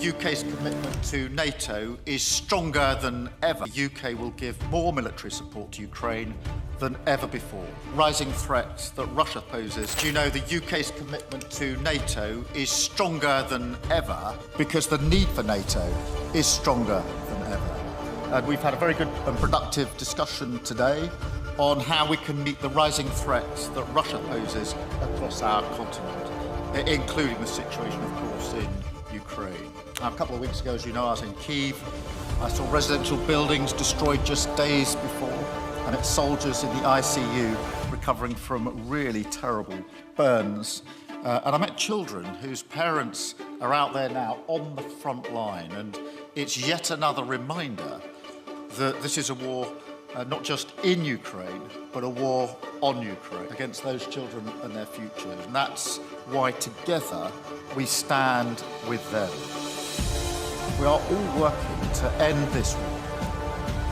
UK's commitment to NATO is stronger than ever. The UK will give more military support to Ukraine than ever before. Rising threats that Russia poses. Do you know the UK's commitment to NATO is stronger than ever because the need for NATO is stronger than ever. And we've had a very good and productive discussion today on how we can meet the rising threats that Russia poses across our continent, including the situation, of course, in Ukraine. Now, a couple of weeks ago, as you know, I was in Kyiv. I saw residential buildings destroyed just days before, and its soldiers in the ICU recovering from really terrible burns. And I met children whose parents are out there now on the front line, and it's yet another reminder that this is a war not just in Ukraine, but a war on Ukraine, against those children and their future. And that's why together we stand with them. We are all working to end this war.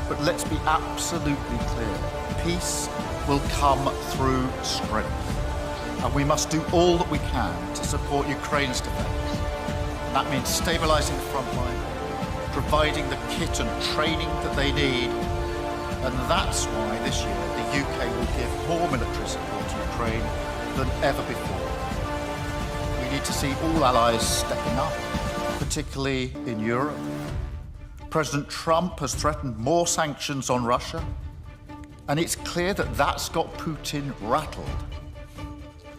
But let's be absolutely clear. Peace will come through strength. And we must do all that we can to support Ukraine's defence. That means stabilising the front line, providing the kit and training that they need. And that's why this year the UK will give more military support to Ukraine than ever before. We need to see all allies stepping up, particularly in Europe. President Trump has threatened more sanctions on Russia, and it's clear that that's got Putin rattled.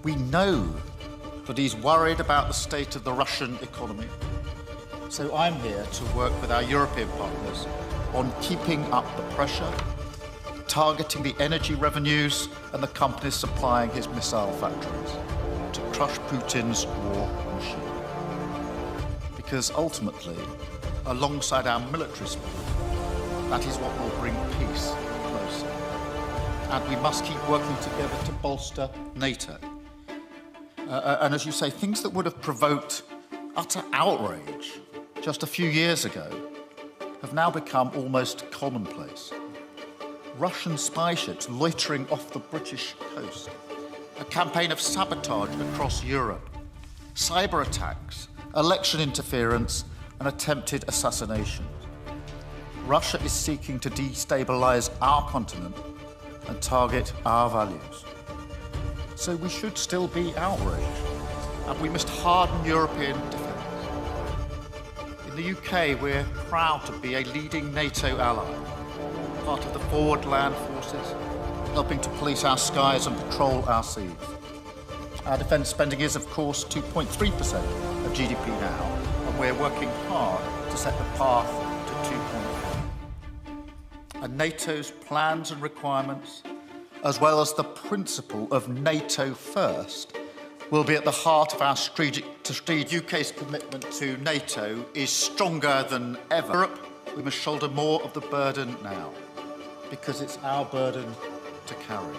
We know that he's worried about the state of the Russian economy. So I'm here to work with our European partners on keeping up the pressure, targeting the energy revenues and the companies supplying his missile factories to crush Putin's war machine. Because ultimately, alongside our military support, that is what will bring peace closer. And we must keep working together to bolster NATO. And as you say, things that would have provoked utter outrage just a few years ago have now become almost commonplace. Russian spy ships loitering off the British coast, a campaign of sabotage across Europe, cyber attacks, election interference, and attempted assassinations. Russia is seeking to destabilise our continent and target our values. So we should still be outraged, and we must harden European defence. In the UK, we're proud to be a leading NATO ally, part of the forward land forces, helping to police our skies and patrol our seas. Our defence spending is, of course, 2.3% of GDP now, and we're working hard to set the path to 2.5%. And NATO's plans and requirements, as well as the principle of NATO first, will be at the heart of our strategic. UK's commitment to NATO is stronger than ever. Europe, we must shoulder more of the burden now, because it's our burden to carry.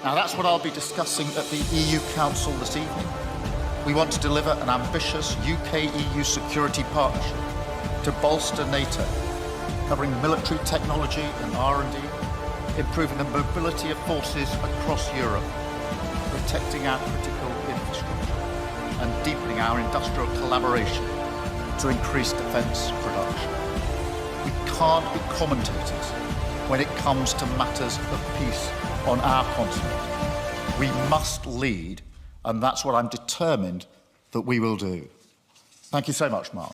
Now, that's what I'll be discussing at the EU Council this evening. We want to deliver an ambitious UK-EU security partnership to bolster NATO, covering military technology and R&D, improving the mobility of forces across Europe, protecting our critical infrastructure, and deepening our industrial collaboration to increase defence production. We can't be commentators when it comes to matters of peace on our continent. We must lead, and that's what I'm determined that we will do. Thank you so much, Mark.